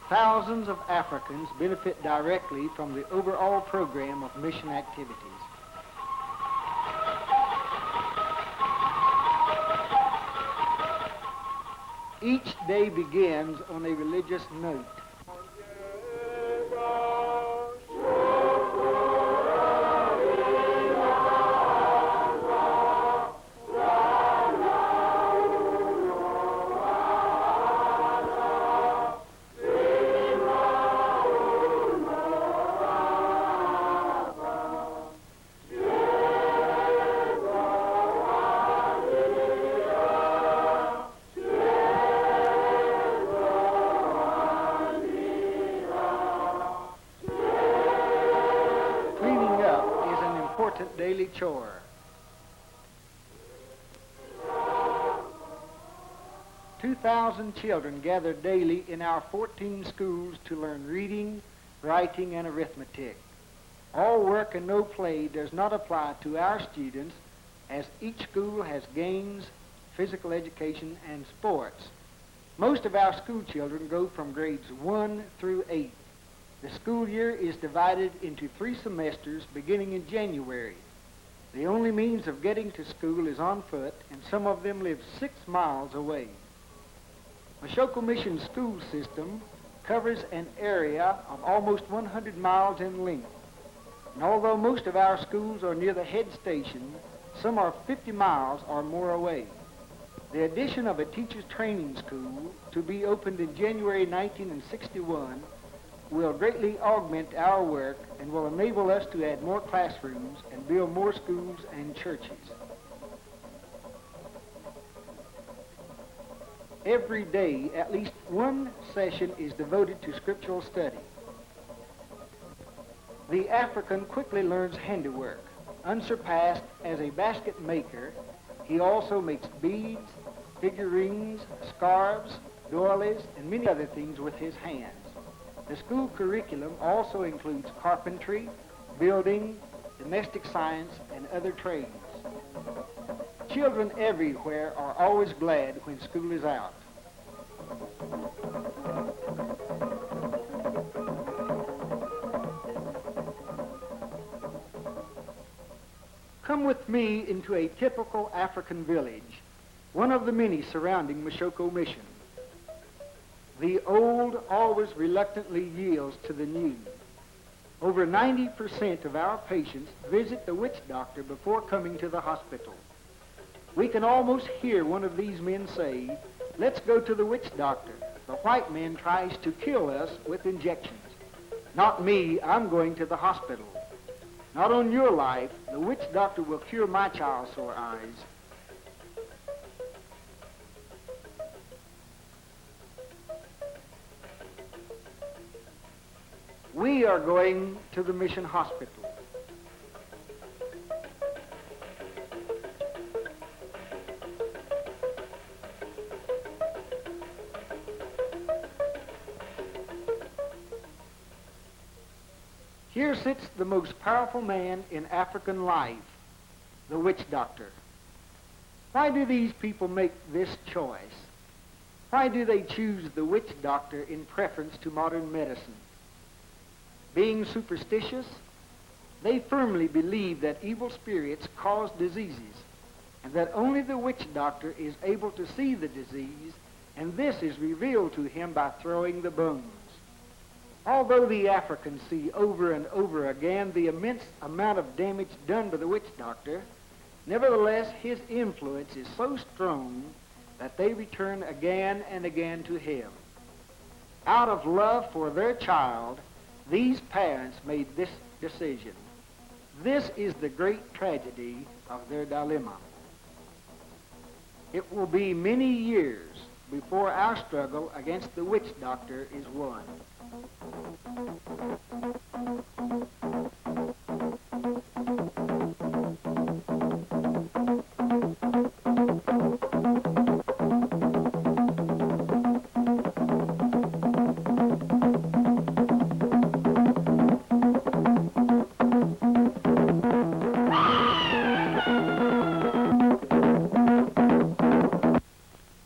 Thousands of Africans benefit directly from the overall program of mission activities. Each day begins on a religious note. Daily chore. "2,000 children gather daily in our 14 schools to learn reading, writing, and arithmetic. All work and no play does not apply to our students, as each school has games, physical education, and sports. Most of our school children go from grades 1 through 8. The school year is divided into 3 semesters beginning in January. The only means of getting to school is on foot, and some of them live 6 miles away. Mashoko Mission school system covers an area of almost 100 miles in length. And although most of our schools are near the head station, some are 50 miles or more away. The addition of a teacher's training school to be opened in January 1961 will greatly augment our work and will enable us to add more classrooms and build more schools and churches. Every day, at least one session is devoted to scriptural study. The African quickly learns handiwork. Unsurpassed as a basket maker, he also makes beads, figurines, scarves, doilies, and many other things with his hands. The school curriculum also includes carpentry, building, domestic science, and other trades. Children everywhere are always glad when school is out. Come with me into a typical African village, one of the many surrounding Mashoko Mission. The old always reluctantly yields to the new. Over 90% of our patients visit the witch doctor before coming to the hospital. We can almost hear one of these men say, "Let's go to the witch doctor. The white man tries to kill us with injections. Not me, I'm going to the hospital. Not on your life, the witch doctor will cure my child's sore eyes." We are going to the mission hospital. Here sits the most powerful man in African life, the witch doctor. Why do these people make this choice? Why do they choose the witch doctor in preference to modern medicine? Being superstitious, they firmly believe that evil spirits cause diseases and that only the witch doctor is able to see the disease, and this is revealed to him by throwing the bones. Although the Africans see over and over again the immense amount of damage done by the witch doctor, nevertheless his influence is so strong that they return again and again to him. Out of love for their child, these parents made this decision. This is the great tragedy of their dilemma. It will be many years before our struggle against the witch doctor is won.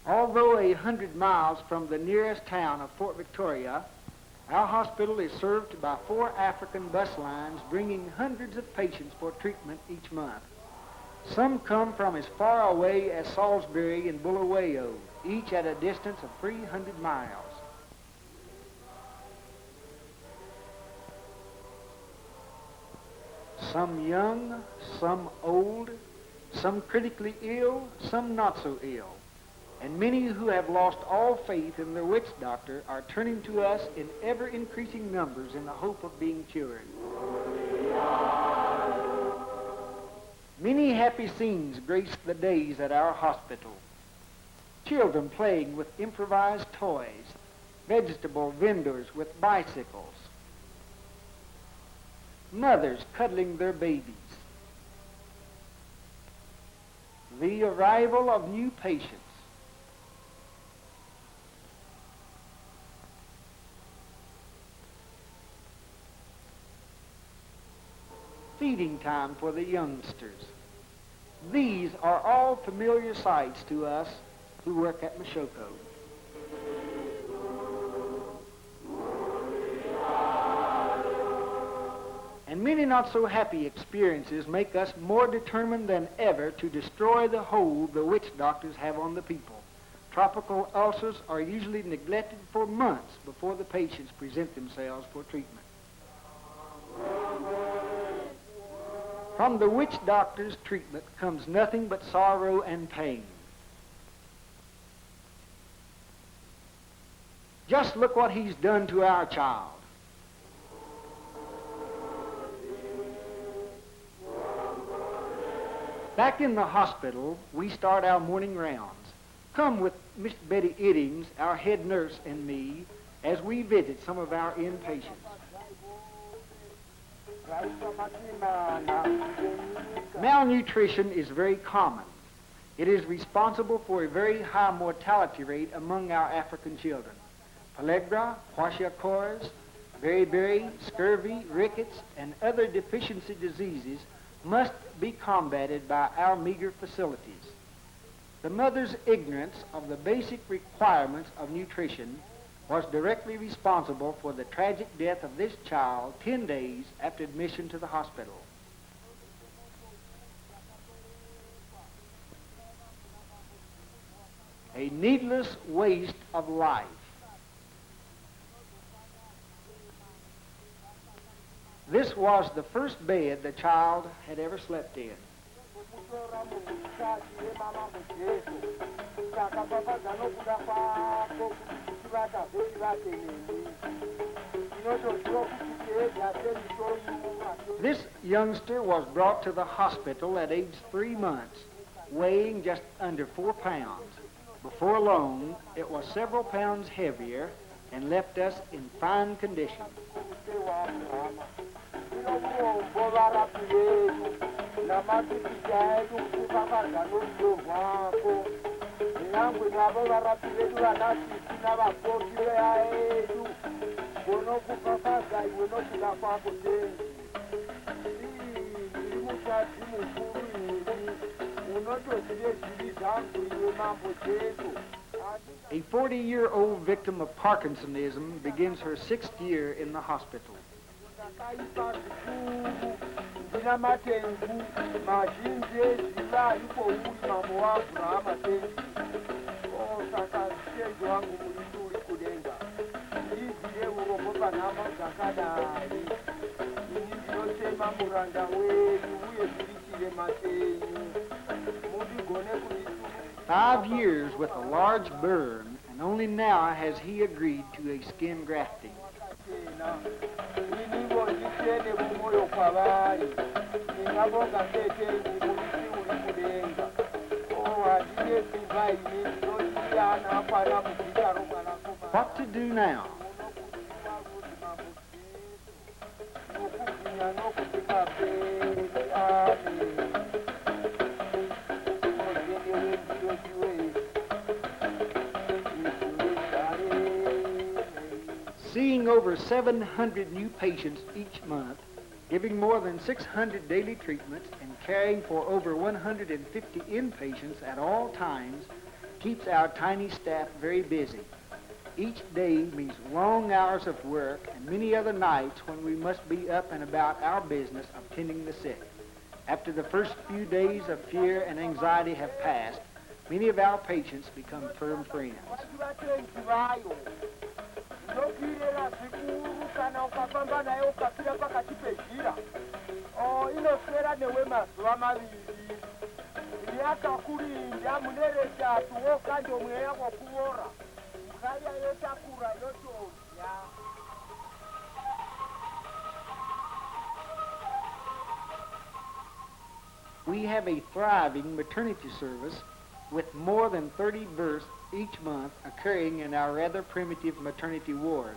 Although 100 miles from the nearest town of Fort Victoria, Our hospital is served by 4 African bus lines bringing hundreds of patients for treatment each month. Some come from as far away as Salisbury and Bulawayo, each at a distance of 300 miles. Some young, some old, some critically ill, some not so ill. And many who have lost all faith in their witch doctor are turning to us in ever-increasing numbers in the hope of being cured. Many happy scenes grace the days at our hospital. Children playing with improvised toys, vegetable vendors with bicycles, mothers cuddling their babies, the arrival of new patients, feeding time for the youngsters. These are all familiar sights to us who work at Mashoko. And many not so happy experiences make us more determined than ever to destroy the hold the witch doctors have on the people. Tropical ulcers are usually neglected for months before the patients present themselves for treatment. From the witch doctor's treatment comes nothing but sorrow and pain. Just look what he's done to our child. Back in the hospital, we start our morning rounds. Come with Miss Betty Iddings, our head nurse, and me as we visit some of our inpatients. Malnutrition is very common. It is responsible for a very high mortality rate among our African children. Pellagra, kwashiorkors, beriberi, scurvy, rickets, and other deficiency diseases must be combated by our meager facilities. The mother's ignorance of the basic requirements of nutrition was directly responsible for the tragic death of this child 10 days after admission to the hospital. A needless waste of life. This was the first bed the child had ever slept in. This youngster was brought to the hospital at age 3 months, weighing just under 4 pounds. Before long, it was several pounds heavier and left us in fine condition. A 40-year-old victim of Parkinsonism begins her 6th year in the hospital. Five years with a large burn, and only now has he agreed to a skin grafting. What to do now? Seeing over 700 new patients each month, giving more than 600 daily treatments, and caring for over 150 inpatients at all times keeps our tiny staff very busy. Each day means long hours of work and many other nights when we must be up and about our business of tending the sick. After the first few days of fear and anxiety have passed, many of our patients become firm friends. We have a thriving maternity service with more than 30 births each month occurring in our rather primitive maternity ward.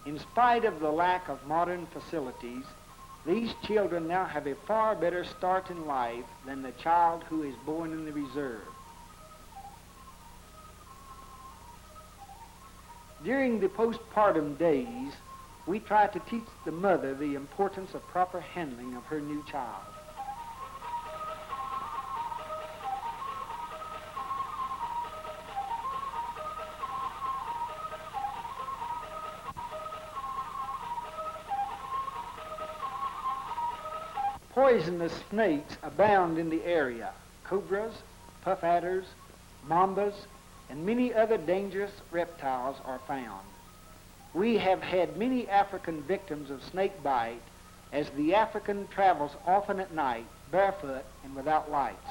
In spite of the lack of modern facilities, these children now have a far better start in life than the child who is born in the reserve. During the postpartum days, we try to teach the mother the importance of proper handling of her new child. Poisonous snakes abound in the area. Cobras, puff adders, mambas, and many other dangerous reptiles are found. We have had many African victims of snake bite, as the African travels often at night, barefoot and without lights.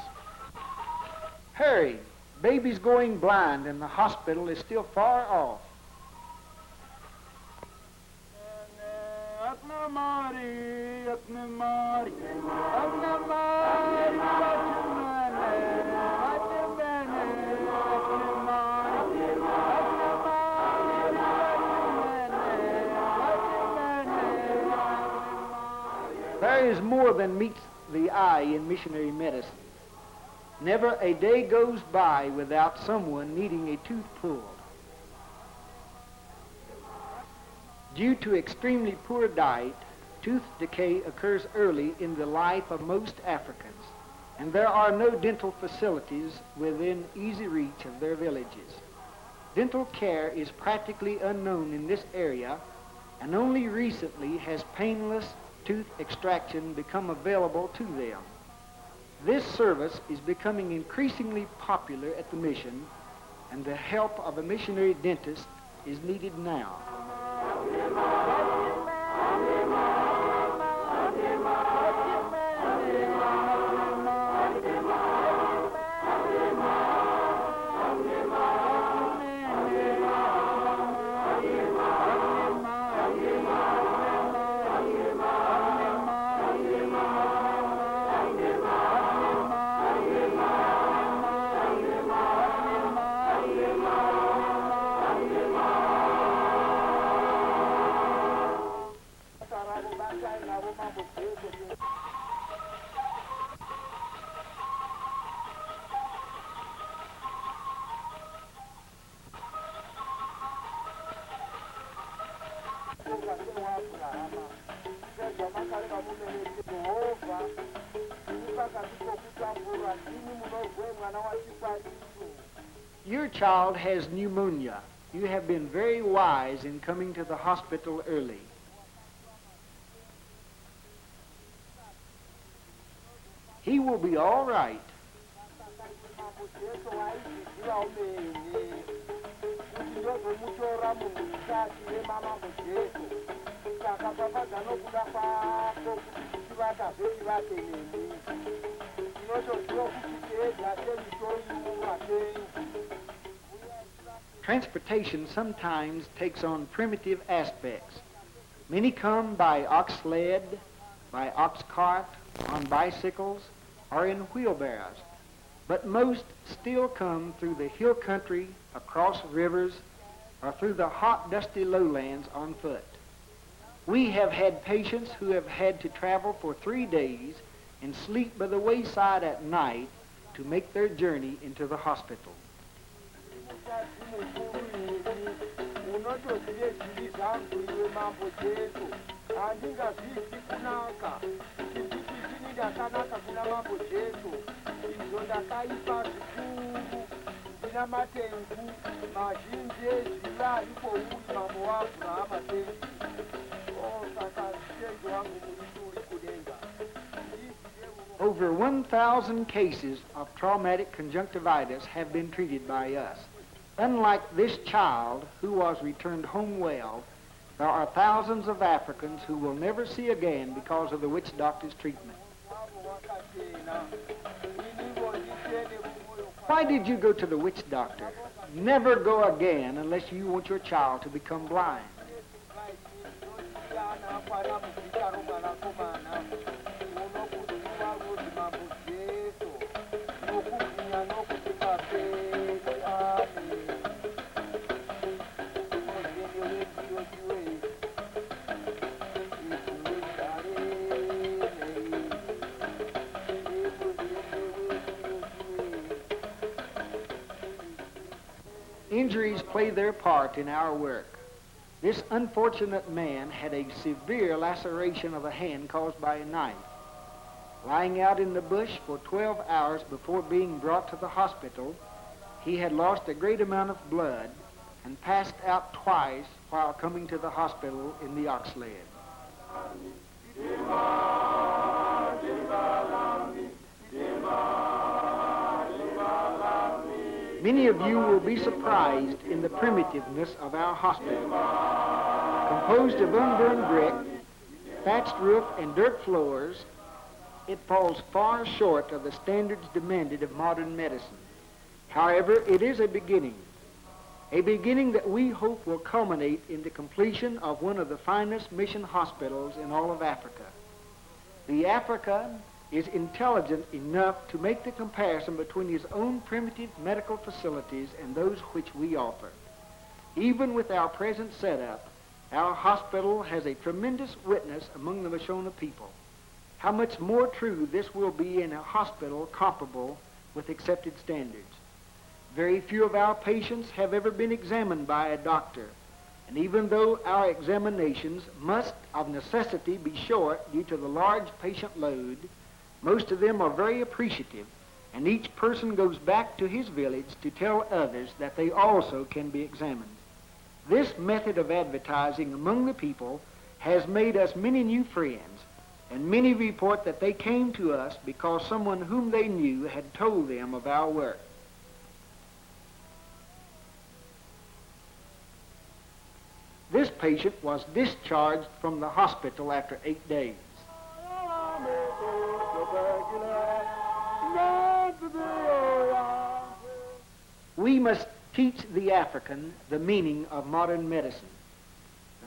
Hurry! Baby's going blind and the hospital is still far off. There is more than meets the eye in missionary medicine. Never a day goes by without someone needing a tooth pulled. Due to extremely poor diet, tooth decay occurs early in the life of most Africans, and there are no dental facilities within easy reach of their villages. Dental care is practically unknown in this area, and only recently has painless tooth extraction become available to them. This service is becoming increasingly popular at the mission, and the help of a missionary dentist is needed now. Your child has pneumonia. You have been very wise in coming to the hospital early. He will be all right. Transportation sometimes takes on primitive aspects. Many come by ox sled, by ox cart, on bicycles, or in wheelbarrows, but most still come through the hill country, across rivers, or through the hot, dusty lowlands on foot. We have had patients who have had to travel for 3 days and sleep by the wayside at night to make their journey into the hospital. Over 1,000 cases of traumatic conjunctivitis have been treated by us. Unlike this child who was returned home well, there are thousands of Africans who will never see again because of the witch doctor's treatment. Why did you go to the witch doctor? Never go again unless you want your child to become blind. Injuries play their part in our work. This unfortunate man had a severe laceration of the hand caused by a knife. Lying out in the bush for 12 hours before being brought to the hospital, he had lost a great amount of blood and passed out twice while coming to the hospital in the ox sled. Many of you will be surprised in the primitiveness of our hospital. Composed of unburned brick, thatched roof, and dirt floors, it falls far short of the standards demanded of modern medicine. However, it is a beginning that we hope will culminate in the completion of one of the finest mission hospitals in all of Africa. The African is intelligent enough to make the comparison between his own primitive medical facilities and those which we offer. Even with our present setup, our hospital has a tremendous witness among the Mashona people. How much more true this will be in a hospital comparable with accepted standards. Very few of our patients have ever been examined by a doctor, and even though our examinations must of necessity be short due to the large patient load, most of them are very appreciative, and each person goes back to his village to tell others that they also can be examined. This method of advertising among the people has made us many new friends, and many report that they came to us because someone whom they knew had told them of our work. This patient was discharged from the hospital after 8 days. We must teach the African the meaning of modern medicine.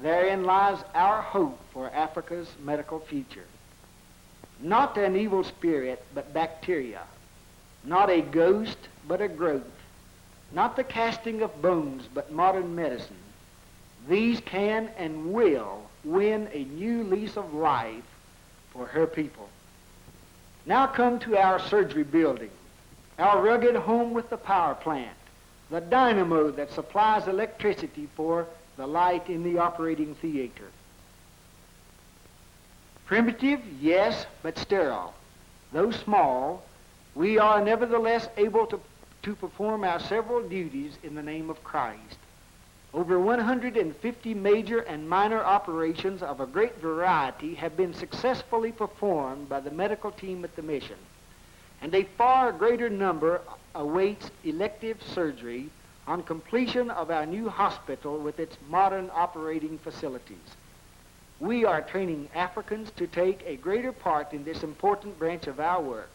Therein lies our hope for Africa's medical future. Not an evil spirit, but bacteria. Not a ghost, but a growth. Not the casting of bones, but modern medicine. These can and will win a new lease of life for her people. Now come to our surgery building, our rugged home with the power plant, the dynamo that supplies electricity for the light in the operating theater. Primitive, yes, but sterile. Though small, we are nevertheless able to perform our several duties in the name of Christ. Over 150 major and minor operations of a great variety have been successfully performed by the medical team at the mission, and a far greater number awaits elective surgery on completion of our new hospital with its modern operating facilities. We are training Africans to take a greater part in this important branch of our work.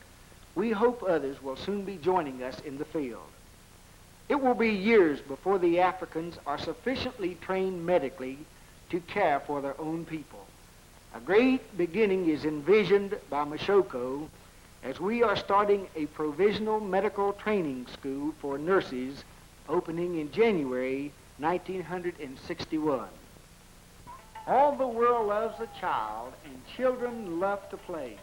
We hope others will soon be joining us in the field. It will be years before the Africans are sufficiently trained medically to care for their own people. A great beginning is envisioned by Mashoko as we are starting a provisional medical training school for nurses opening in January 1961. All the world loves a child, and children love to play.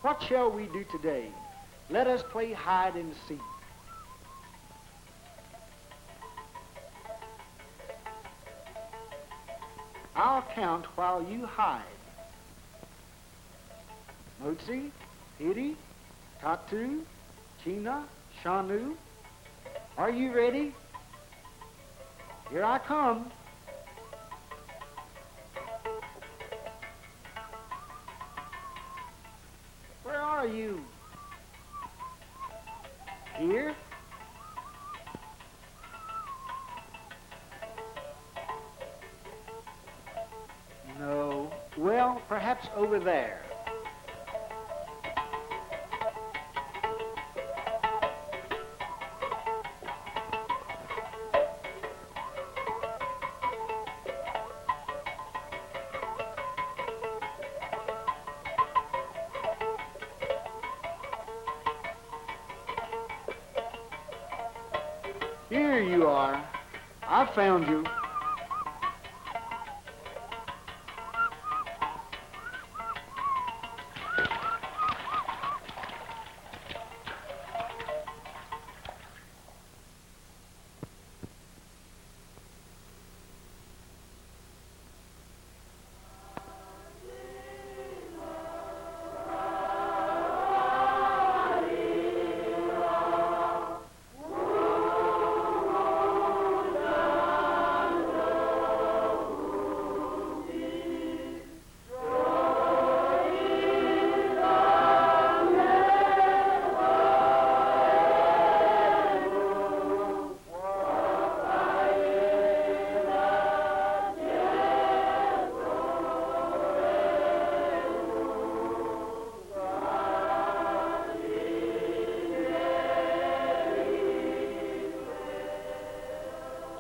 What shall we do today? Let us play hide and seek. I'll count while you hide. Motsi, Hiri, Tatu, China, Shanu. Are you ready? Here I come. Where are you? Here? No. Well, perhaps over there. Here you are. I found you.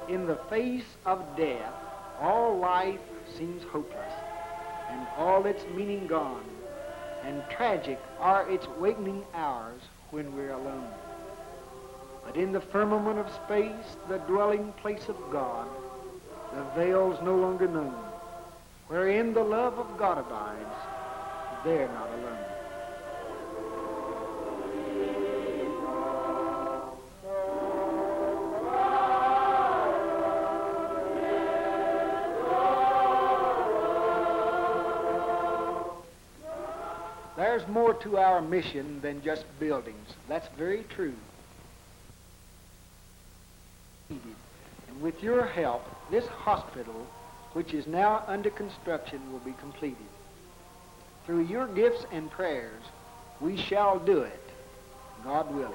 In the face of death, all life seems hopeless, and all its meaning gone, and tragic are its wakening hours when we're alone. But in the firmament of space, the dwelling place of God, the veil's no longer known. Wherein the love of God abides, they're not alone. There's more to our mission than just buildings. That's very true. And with your help, this hospital, which is now under construction, will be completed. Through your gifts and prayers, we shall do it, God willing.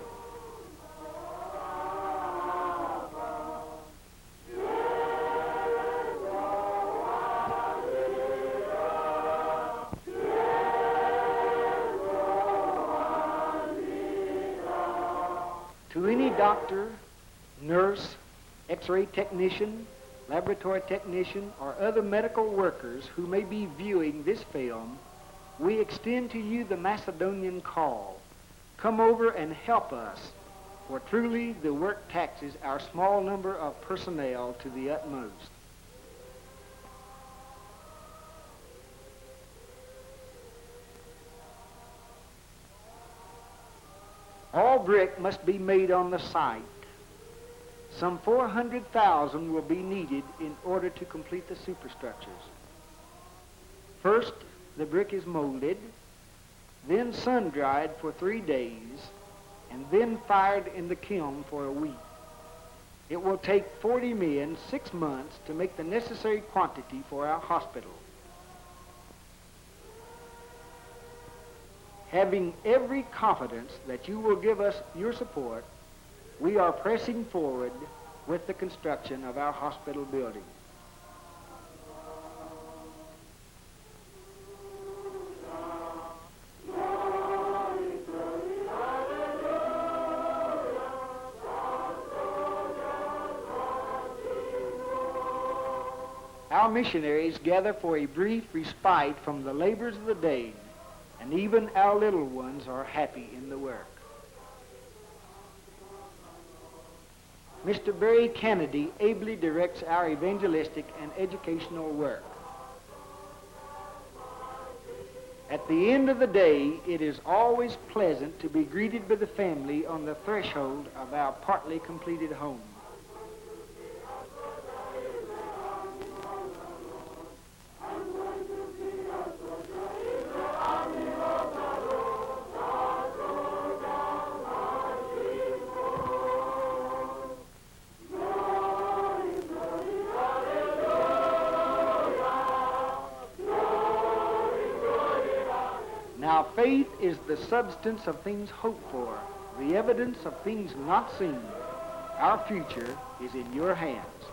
To any doctor, nurse, X-ray technician, laboratory technician, or other medical workers who may be viewing this film, we extend to you the Macedonian call. Come over and help us, for truly the work taxes our small number of personnel to the utmost. All brick must be made on the site. Some 400,000 will be needed in order to complete the superstructures. First, the brick is molded, then sun-dried for 3 days, and then fired in the kiln for a week. It will take 40 men 6 months to make the necessary quantity for our hospital. Having every confidence that you will give us your support, we are pressing forward with the construction of our hospital building. Our missionaries gather for a brief respite from the labors of the day, and even our little ones are happy in the work. Mr. Barry Kennedy ably directs our evangelistic and educational work. At the end of the day, it is always pleasant to be greeted by the family on the threshold of our partly completed home. Now faith is the substance of things hoped for, the evidence of things not seen. Our future is in your hands.